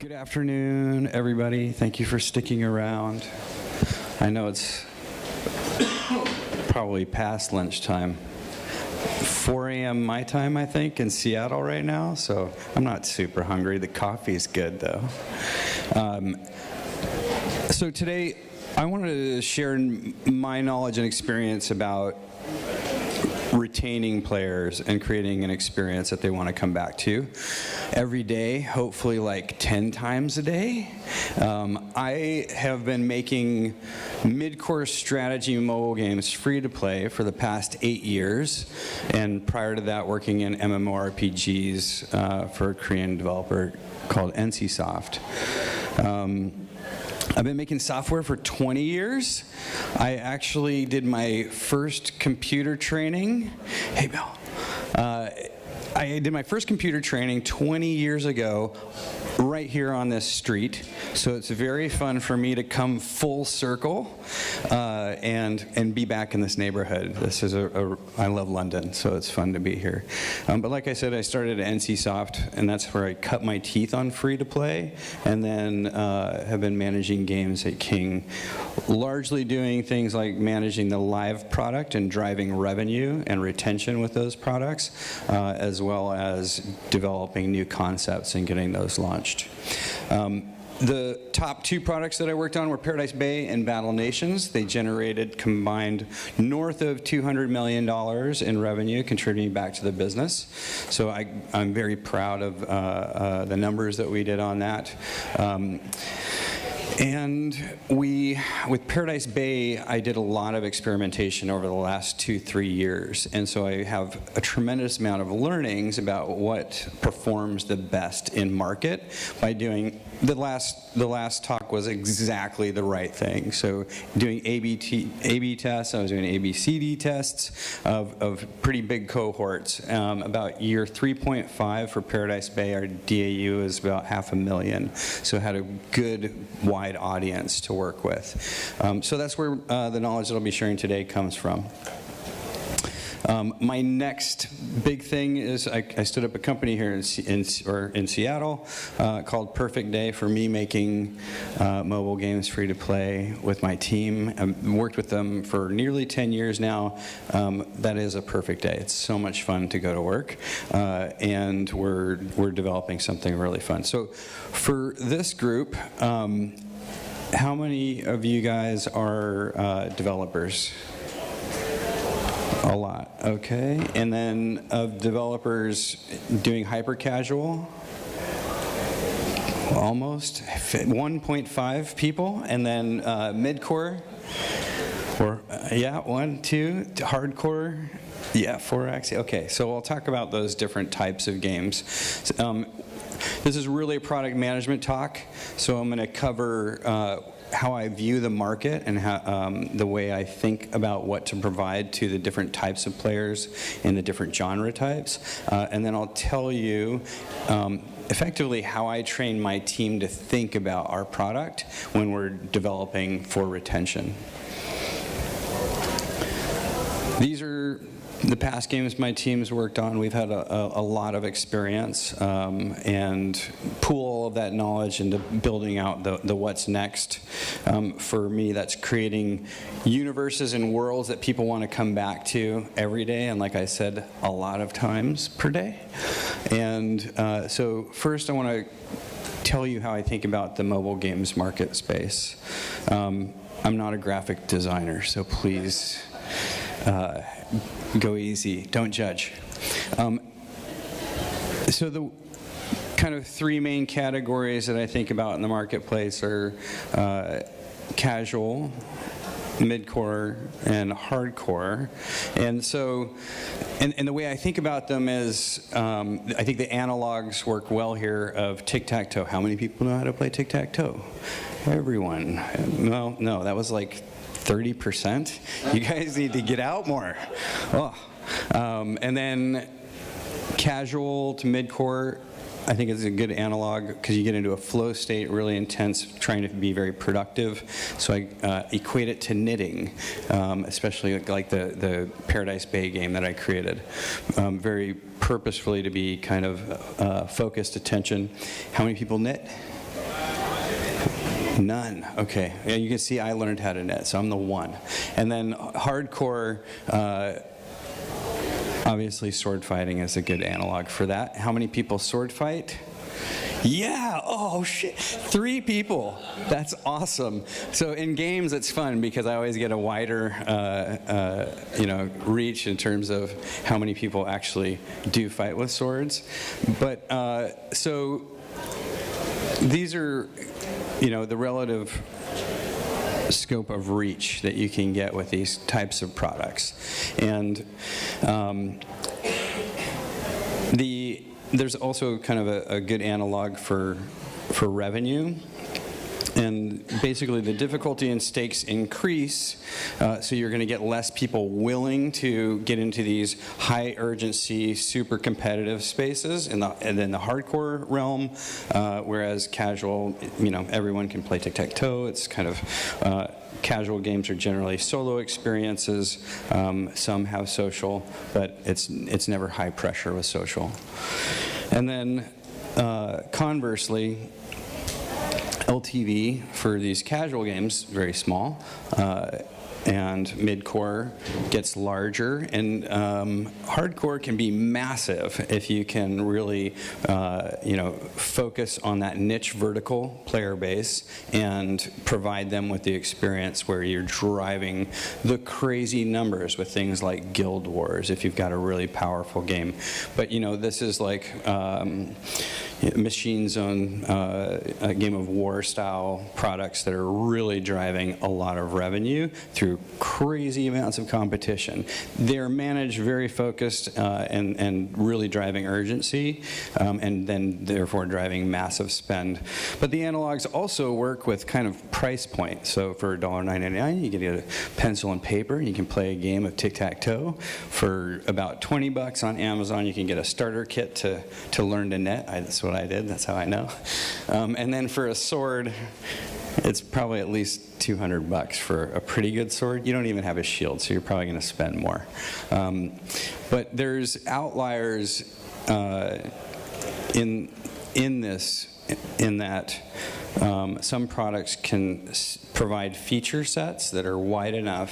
Good afternoon, everybody. Thank you for sticking around. I know it's probably past lunchtime. 4 a.m. my time, I think, in Seattle right now, so I'm not super hungry. The coffee's good, though. So today, I wanted to share my knowledge and experience about retaining players and creating an experience that they want to come back to every day, hopefully like 10 times a day. I have been making mid-course strategy mobile games free to play for the past 8 years, and prior to that working in MMORPGs for a Korean developer called NCSoft. I've been making software for 20 years. I actually did my first computer training. Hey, Bill. I did my first computer training 20 years ago right here on this street. So it's very fun for me to come full circle and be back in this neighborhood. This is I love London, so it's fun to be here. But like I said, I started at NCSoft, and that's where I cut my teeth on free-to-play, and then have been managing games at King, largely doing things like managing the live product and driving revenue and retention with those products, as well as developing new concepts and getting those launched. The top two products that I worked on were Paradise Bay and Battle Nations. They generated combined north of $200 million in revenue, contributing back to the business. So I'm very proud of the numbers that we did on that. And with Paradise Bay, I did a lot of experimentation over the last 2-3 years. And so I have a tremendous amount of learnings about what performs the best in market by doing, the last talk was exactly the right thing. So doing A/B tests, I was doing ABCD tests of pretty big cohorts. About year 3.5 for Paradise Bay, our DAU is about 500,000. So had a good wide audience to work with. So that's where the knowledge that I'll be sharing today comes from. My next big thing is I stood up a company here in Seattle called Perfect Day for me making mobile games free to play with my team. I've worked with them for nearly 10 years now. That is a perfect day. It's so much fun to go to work, and we're developing something really fun. So for this group, how many of you guys are developers? A lot, okay. And then of developers doing hyper-casual, almost 1.5 people. And then mid-core, or 1, 2, hardcore, 4x. Okay, so I'll talk about those different types of games. This is really a product management talk, so I'm going to cover how I view the market and how, the way I think about what to provide to the different types of players in the different genre types. And then I'll tell you effectively how I train my team to think about our product when we're developing for retention. These are the past games my team's worked on. We've had a lot of experience and pool all of that knowledge into building out the what's next. For me, that's creating universes and worlds that people want to come back to every day, and like I said, a lot of times per day. And so first I want to tell you how I think about the mobile games market space. I'm not a graphic designer, so please go easy, don't judge. So the kind of three main categories that I think about in the marketplace are casual, mid-core, and hardcore. And so, and the way I think about them is, I think the analogs work well here of tic-tac-toe. How many people know how to play tic-tac-toe? Everyone. Well, no, that was like 30%. You guys need to get out more. Oh. And then casual to mid-core, I think is a good analog because you get into a flow state, really intense, trying to be very productive. So I equate it to knitting, especially like the Paradise Bay game that I created. Very purposefully to be kind of focused attention. How many people knit? None. Okay. Yeah, you can see I learned how to knit, so I'm the one. And then hardcore, obviously sword fighting is a good analog for that. How many people sword fight? Yeah, oh shit, 3 people. That's awesome. So in games it's fun because I always get a wider reach in terms of how many people actually do fight with swords. But so these are, the relative scope of reach that you can get with these types of products. And there's also kind of a good analog for revenue. And basically the difficulty and stakes increase, so you're going to get less people willing to get into these high urgency, super competitive spaces in the hardcore realm, whereas casual, everyone can play tic-tac-toe. It's kind of, casual games are generally solo experiences. Some have social, but it's never high pressure with social. And then conversely, LTV for these casual games, very small, and mid-core gets larger, and hardcore can be massive if you can really, focus on that niche vertical player base and provide them with the experience where you're driving the crazy numbers with things like Guild Wars, if you've got a really powerful game. But this is like Machine Zone, a Game of War style products that are really driving a lot of revenue through crazy amounts of competition. They're managed very focused and really driving urgency, and then therefore driving massive spend. But the analogs also work with kind of price point. So for $1.99, you can get a pencil and paper. You can play a game of tic-tac-toe. For about $20 on Amazon, you can get a starter kit to learn to knit. That's what I did. That's how I know. And then for a sword, it's probably at least $200 for a pretty good sword. You don't even have a shield, so you're probably going to spend more. But there's outliers in that some products can provide feature sets that are wide enough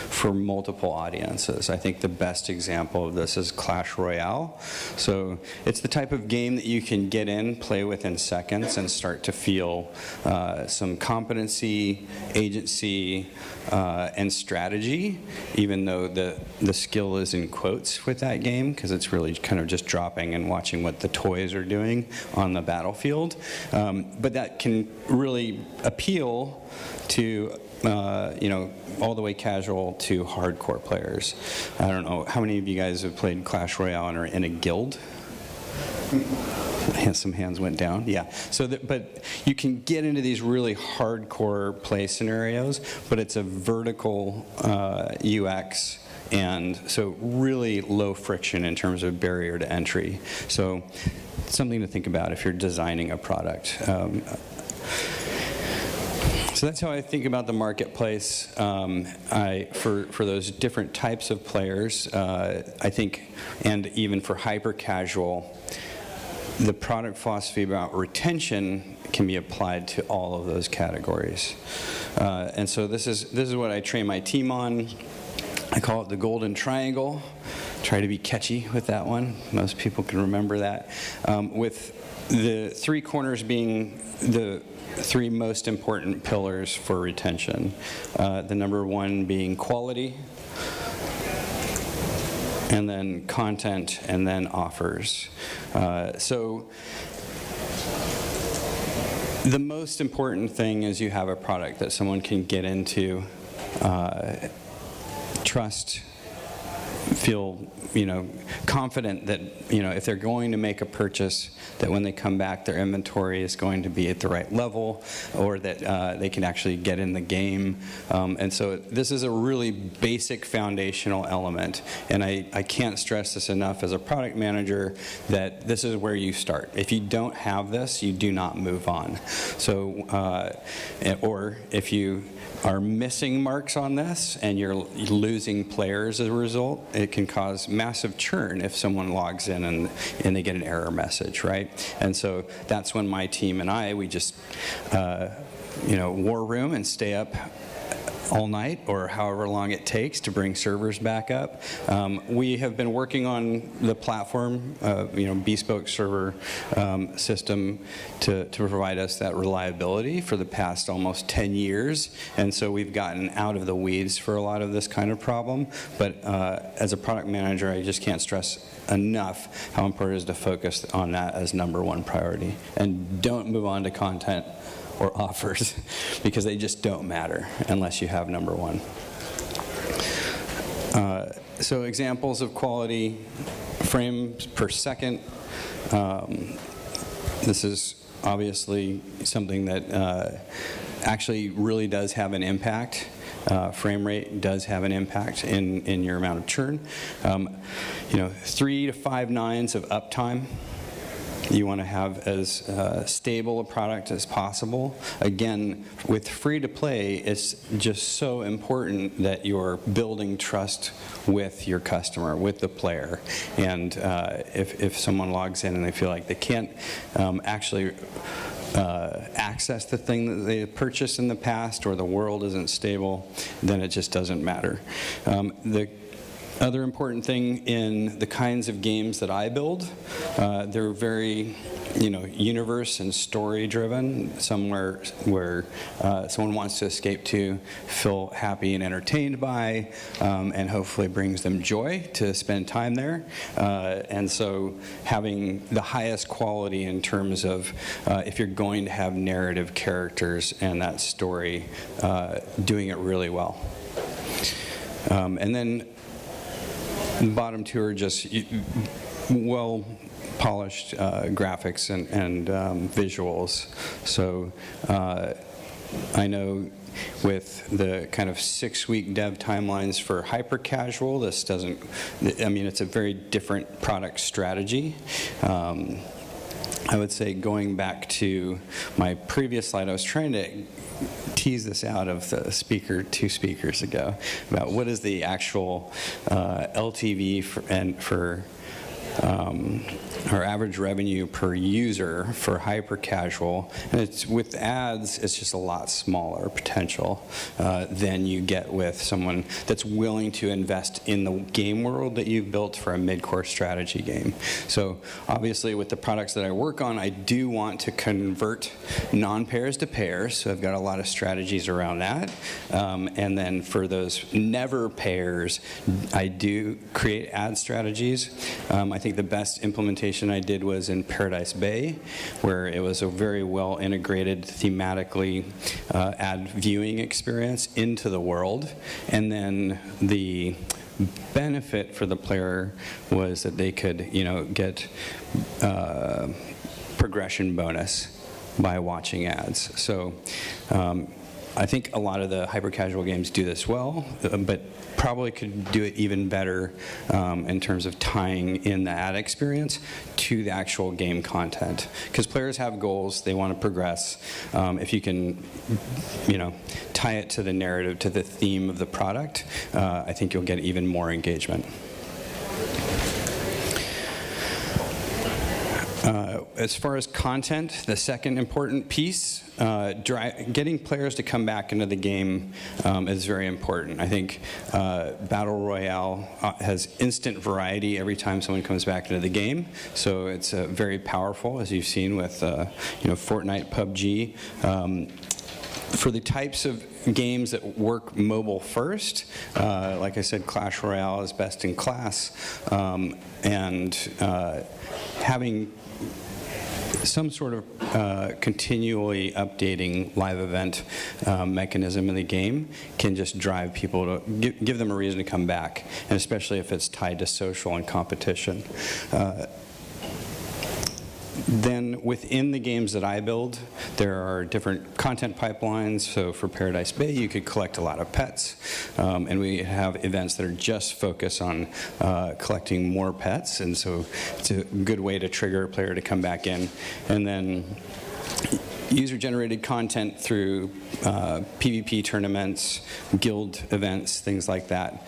for multiple audiences. I think the best example of this is Clash Royale. So it's the type of game that you can get in, play within seconds, and start to feel some competency, agency, and strategy, even though the skill is in quotes with that game, because it's really kind of just dropping and watching what the toys are doing on the battlefield. But that can really appeal to all the way casual to hardcore players. I don't know, how many of you guys have played Clash Royale and are in a guild? Some hands went down. Yeah. But you can get into these really hardcore play scenarios, but it's a vertical UX, and so really low friction in terms of barrier to entry. So something to think about if you're designing a product. So that's how I think about the marketplace. For those different types of players, I think, and even for hyper casual, the product philosophy about retention can be applied to all of those categories. And so this is what I train my team on. I call it the golden triangle. Try to be catchy with that one. Most people can remember that. With the 3 corners being the 3 most important pillars for retention. The number 1 being quality, and then content, and then offers. So the most important thing is you have a product that someone can get into, trust, feel confident that if they're going to make a purchase, that when they come back their inventory is going to be at the right level, or that they can actually get in the game. And so this is a really basic foundational element, and I can't stress this enough as a product manager, that this is where you start. If you don't have this, you do not move on. So or if you are missing marks on this and you're losing players as a result, it can cause massive churn if someone logs in and they get an error message, right? And so that's when my team and we just war room and stay up all night or however long it takes to bring servers back up. We have been working on the platform, bespoke server system to provide us that reliability for the past almost 10 years. And so we've gotten out of the weeds for a lot of this kind of problem. But as a product manager, I just can't stress enough how important it is to focus on that as #1 priority. And don't move on to content or offers, because they just don't matter unless you have #1. So examples of quality: frames per second. This is obviously something that actually really does have an impact. Frame rate does have an impact in your amount of churn. 3 to 5 nines of uptime. You want to have as stable a product as possible. Again, with free-to-play, it's just so important that you're building trust with your customer, with the player. And if someone logs in and they feel like they can't actually access the thing that they purchased in the past, or the world isn't stable, then it just doesn't matter. The other important thing in the kinds of games that I build, they're very, universe and story driven, somewhere where someone wants to escape to, feel happy and entertained by, and hopefully brings them joy to spend time there. And so having the highest quality in terms of if you're going to have narrative characters and that story, doing it really well. And then the bottom two are just well-polished graphics and visuals. So I know with the kind of 6-week dev timelines for hyper-casual, this doesn't, it's a very different product strategy. I would say, going back to my previous slide, I was trying to tease this out of the speaker 2 speakers ago about what is the actual LTV for our average revenue per user for hyper casual, and it's with ads, it's just a lot smaller potential than you get with someone that's willing to invest in the game world that you've built for a mid-course strategy game. So obviously with the products that I work on, I do want to convert non-pairs to pairs, so I've got a lot of strategies around that. And then for those never pairs, I do create ad strategies. I think the best implementation I did was in Paradise Bay, where it was a very well integrated thematically ad viewing experience into the world. And then the benefit for the player was that they could, get progression bonus by watching ads. So I think a lot of the hyper-casual games do this well, but probably could do it even better in terms of tying in the ad experience to the actual game content. Because players have goals, they want to progress. If you can, tie it to the narrative, to the theme of the product, I think you'll get even more engagement. As far as content, the second important piece, getting players to come back into the game is very important. I think Battle Royale has instant variety every time someone comes back into the game, so it's very powerful, as you've seen with Fortnite, PUBG. For the types of games that work mobile first, like I said, Clash Royale is best in class, and having some sort of continually updating live event mechanism in the game can just drive people to give them a reason to come back, and especially if it's tied to social and competition. Then within the games that I build, there are different content pipelines. So for Paradise Bay, you could collect a lot of pets. And we have events that are just focused on collecting more pets. And so it's a good way to trigger a player to come back in. And then user-generated content through PvP tournaments, guild events, things like that,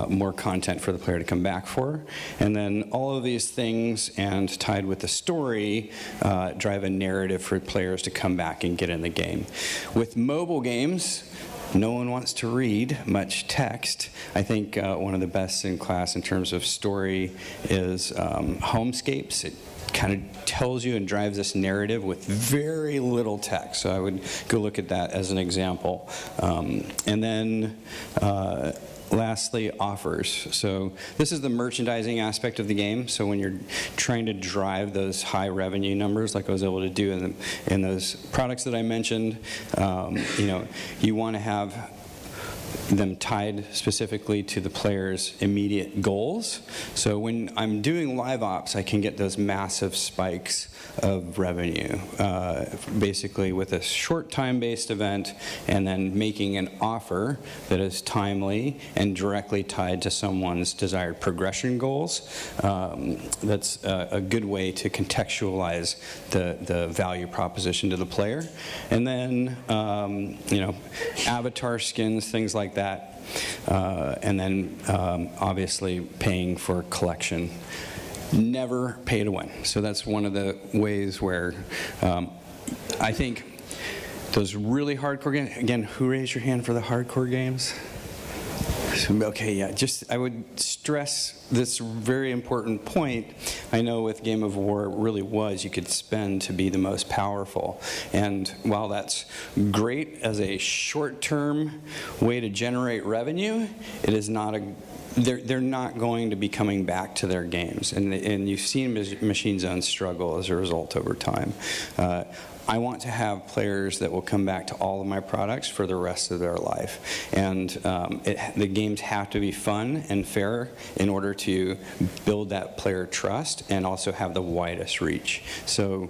more content for the player to come back for. And then all of these things, and tied with the story, drive a narrative for players to come back and get in the game. With mobile games, no one wants to read much text. I think one of the best in class in terms of story is Homescapes. It kind of tells you and drives this narrative with very little text. So I would go look at that as an example. And then lastly, offers. So this is the merchandising aspect of the game. So when you're trying to drive those high revenue numbers, like I was able to do in those products that I mentioned, you want to have them tied specifically to the player's immediate goals. So when I'm doing live ops, I can get those massive spikes of revenue, basically with a short time-based event, and then making an offer that is timely and directly tied to someone's desired progression goals. That's a good way to contextualize the value proposition to the player. And then, avatar skins, things like that. And then, obviously, paying for collection. Never pay to win. So that's one of the ways where I think those really hardcore games, again, who raised your hand for the hardcore games? Okay, yeah, I would stress this very important point. I know with Game of War, it really was, you could spend to be the most powerful. And while that's great as a short-term way to generate revenue, it is not they're not going to be coming back to their games. And you've seen Machine Zone struggle as a result over time. I want to have players that will come back to all of my products for the rest of their life. And the games have to be fun and fair in order to build that player trust and also have the widest reach. So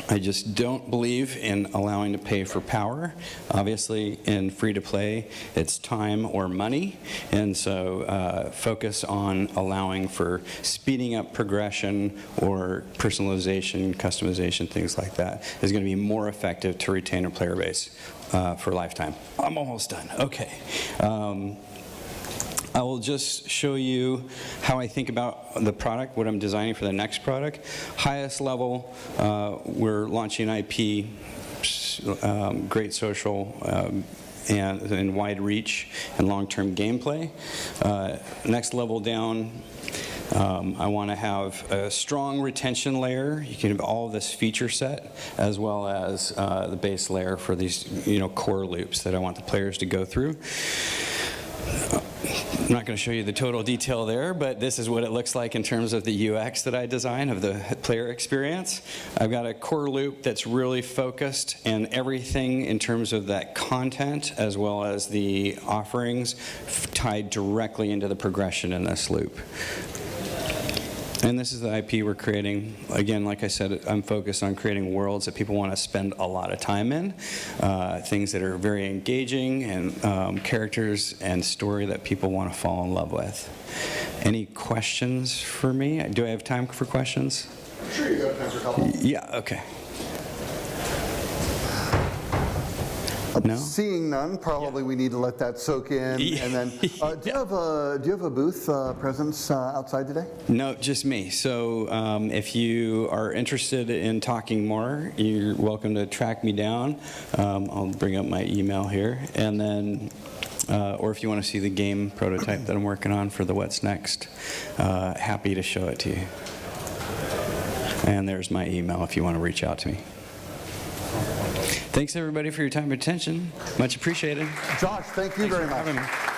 I just don't believe in allowing to pay for power. Obviously, in free-to-play, it's time or money, and so focus on allowing for speeding up progression or personalization, customization, things like that is going to be more effective to retain a player base for a lifetime. I'm almost done. Okay. I will just show you how I think about the product, what I'm designing for the next product. Highest level, we're launching IP, great social, and wide reach and long-term gameplay. Next level down, I want to have a strong retention layer. You can have all of this feature set, as well as the base layer for these core loops that I want the players to go through. I'm not going to show you the total detail there, but this is what it looks like in terms of the UX that I design, of the player experience. I've got a core loop that's really focused, and everything in terms of that content as well as the offerings tied directly into the progression in this loop. And this is the IP we're creating. Again, like I said, I'm focused on creating worlds that people want to spend a lot of time in, things that are very engaging, and characters and story that people want to fall in love with. Any questions for me? Do I have time for questions? Sure, you got time for a couple. Yeah, okay. No? Seeing none, probably we need to let that soak in. Yeah. And then, do you have a booth presence outside today? No, just me. So if you are interested in talking more, you're welcome to track me down. I'll bring up my email here. And then, or if you want to see the game prototype that I'm working on for the What's Next, happy to show it to you. And there's my email if you want to reach out to me. Thanks, everybody, for your time and attention. Much appreciated. Josh, thank you very much. Thanks for having me.